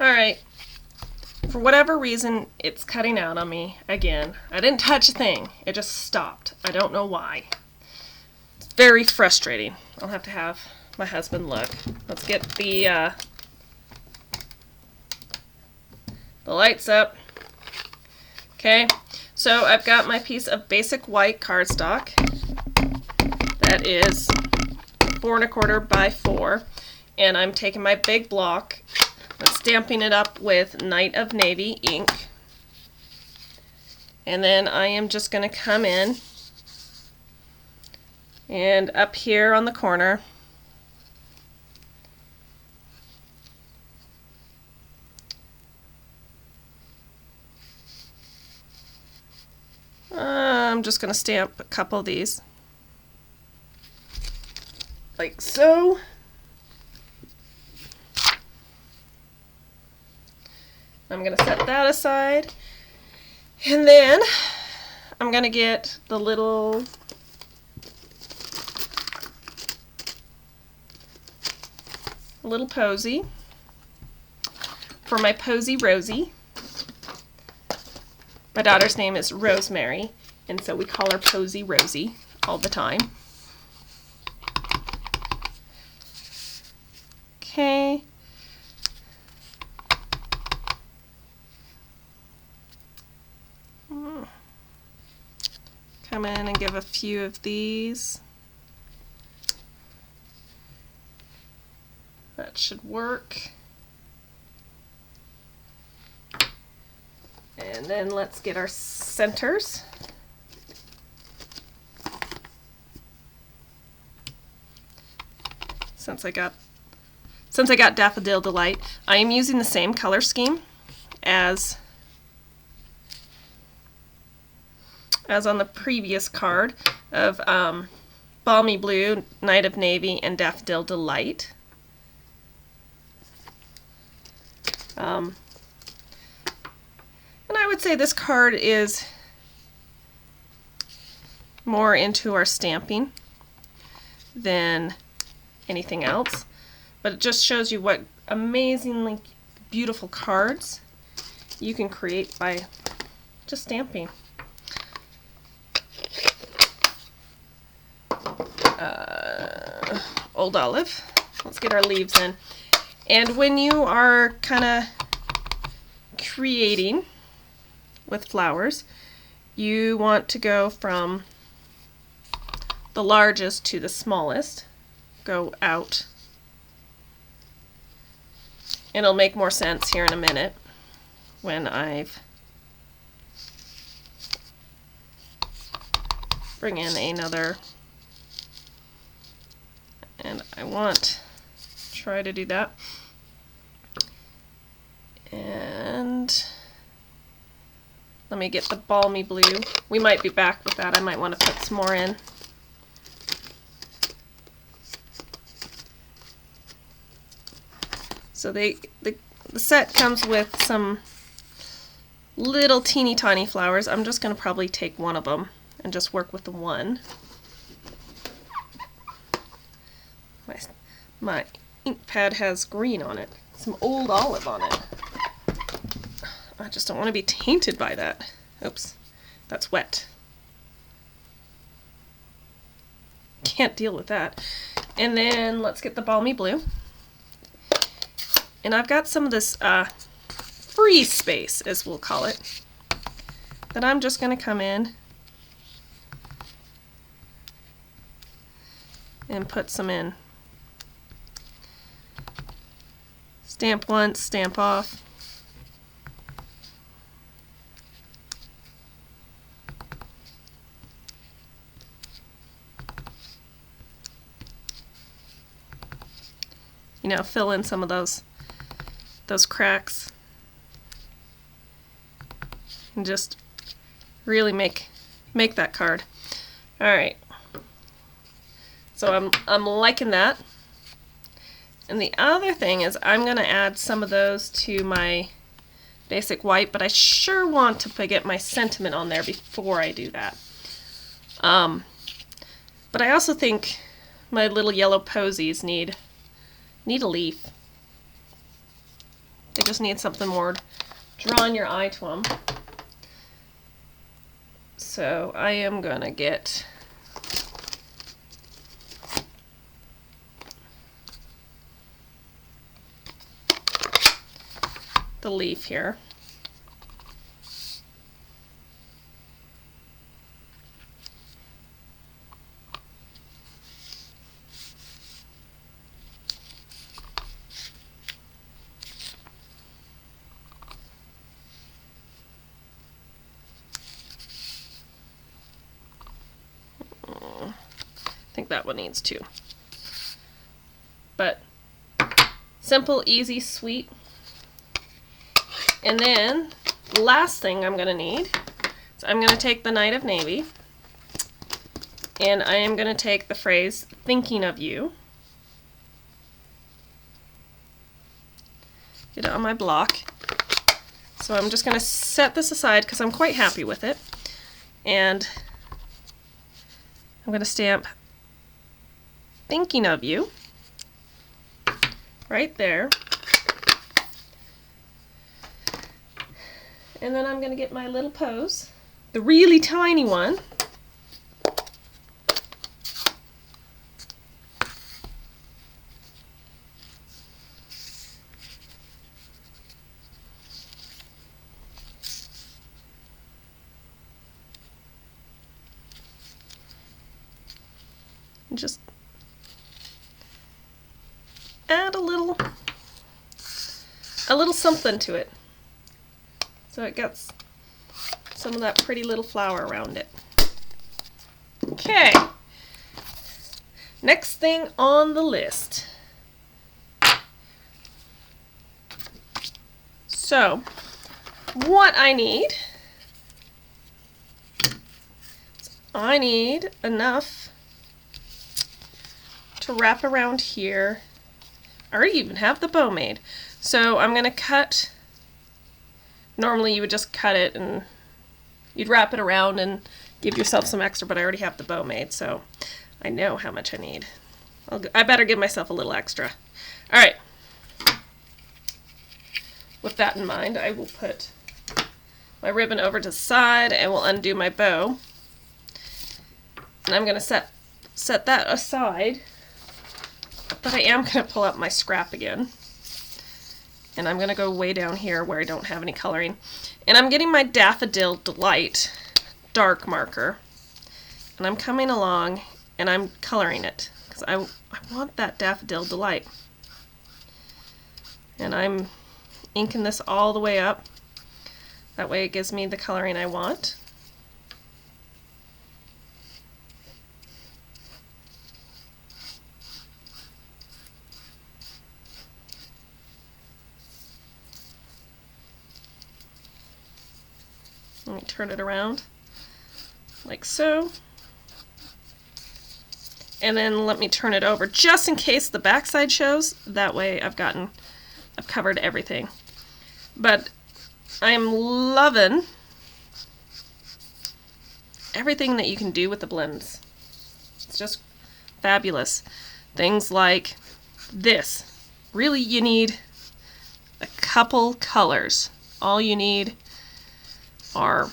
Alright, for whatever reason, it's cutting out on me again. I didn't touch a thing. It just stopped. I don't know why. It's very frustrating. I'll have to have my husband look. Let's get the lights up. Okay, so I've got my piece of basic white cardstock. That is 4 1/4 by 4. And I'm taking my big block and stamping it up with Night of Navy ink. And then I am just going to come in and up here on the corner I'm just going to stamp a couple of these like so. I'm going to set that aside, and then I'm going to get the little posy for my Posy Rosie. My daughter's name is Rosemary, and so we call her Posy Rosie all the time. Okay. Come in and give a few of these. That should work. And then let's get our centers. Since I got Daffodil Delight, I am using the same color scheme as on the previous card of Balmy Blue, Night of Navy, and Daffodil Delight. And I would say this card is more into our stamping than anything else, but it just shows you what amazingly beautiful cards you can create by just stamping. Old Olive. Let's get our leaves in. And when you are kind of creating with flowers, you want to go from the largest to the smallest. Go out. And it'll make more sense here in a minute when I've bring in another. And I want to try to do that. And let me get the Balmy Blue. We might be back with that. I might want to put some more in. So the set comes with some little teeny tiny flowers. I'm just going to probably take one of them and just work with the one. My ink pad has green on it, some Old Olive on it. I just don't want to be tainted by that. Oops, that's wet. Can't deal with that. And then let's get the Balmy Blue. And I've got some of this free space, as we'll call it, that I'm just going to come in and put some in. Stamp once, stamp off. You know, fill in some of those cracks and just really make that card. All right. So I'm liking that. And the other thing is I'm going to add some of those to my basic white, but I sure want to get my sentiment on there before I do that. But I also think my little yellow posies need a leaf. They just need something more drawing your eye to them. So I am going to get the leaf here. I think that one needs two. But simple, easy, sweet. And then the last thing I'm going to need, so I'm going to take the Night of Navy, and I am going to take the phrase thinking of you, get it on my block. So I'm just going to set this aside because I'm quite happy with it. And I'm going to stamp thinking of you right there. And then I'm going to get my little pose, the really tiny one. And just add a little something to it, so it gets some of that pretty little flower around it. Okay, next thing on the list. So what I need enough to wrap around here. I already even have the bow made. So I'm going to cut, normally you would just cut it and you'd wrap it around and give yourself some extra, but I already have the bow made, so I know how much I need. I better give myself a little extra. Alright. With that in mind, I will put my ribbon over to the side and will undo my bow. And I'm going to set that aside. But I am going to pull up my scrap again. And I'm going to go way down here where I don't have any coloring. And I'm getting my Daffodil Delight dark marker. And I'm coming along and I'm coloring it. Because I want that Daffodil Delight. And I'm inking this all the way up. That way it gives me the coloring I want. Let me turn it around like so. And then let me turn it over just in case the backside shows. That way I've covered everything. But I'm loving everything that you can do with the blends. It's just fabulous. Things like this. Really, you need a couple colors. All you need are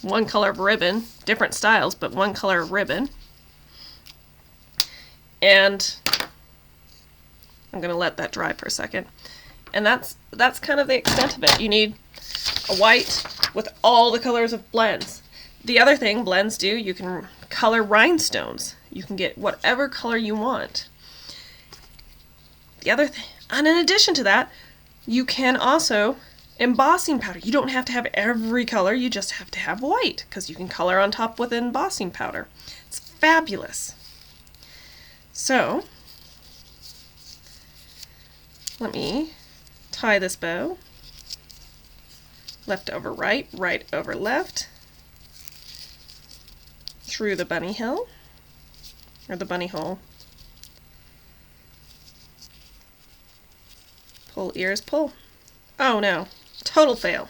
one color of ribbon, different styles, but one color of ribbon. And I'm going to let that dry for a second. And that's kind of the extent of it. You need a white with all the colors of blends. The other thing blends do, you can color rhinestones. You can get whatever color you want. The other thing, and in addition to that, you can also embossing powder. You don't have to have every color, you just have to have white, because you can color on top with embossing powder. It's fabulous. So, let me tie this bow. Left over right, right over left, through the bunny hill, or the bunny hole. Pull ears, pull. Oh no, total fail.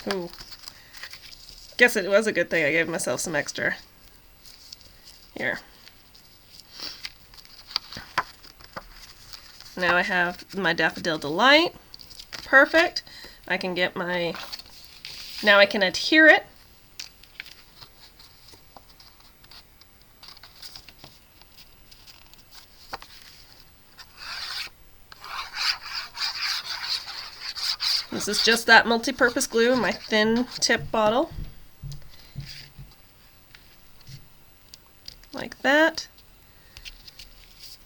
Ooh. Guess it was a good thing I gave myself some extra. Here. Now I have my Daffodil Delight. Perfect. I can get my... Now I can adhere it. This is just that multi-purpose glue in my thin tip bottle. Like that.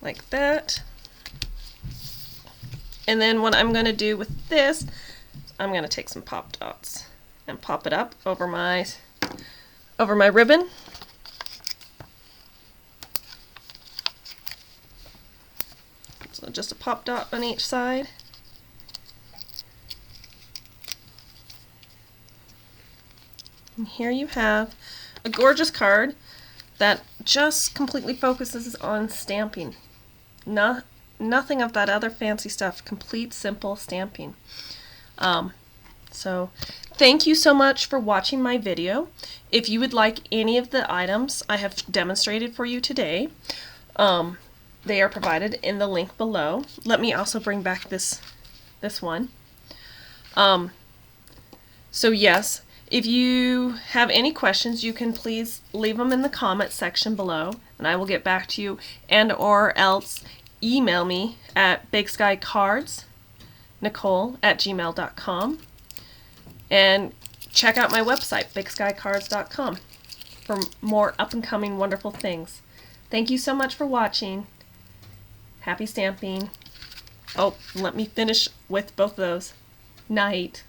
Like that. And then what I'm going to do with this, I'm going to take some pop dots and pop it up over my ribbon. So just a pop dot on each side. And here you have a gorgeous card that just completely focuses on stamping. Nothing of that other fancy stuff. Complete, simple stamping. So thank you so much for watching my video. If you would like any of the items I have demonstrated for you today, they are provided in the link below. Let me also bring back this one. So yes, if you have any questions, you can please leave them in the comments section below, and I will get back to you, and or else email me at bigskycards@gmail.com, and check out my website, bigskycards.com, for more up-and-coming wonderful things. Thank you so much for watching. Happy stamping. Oh, let me finish with both of those. Night.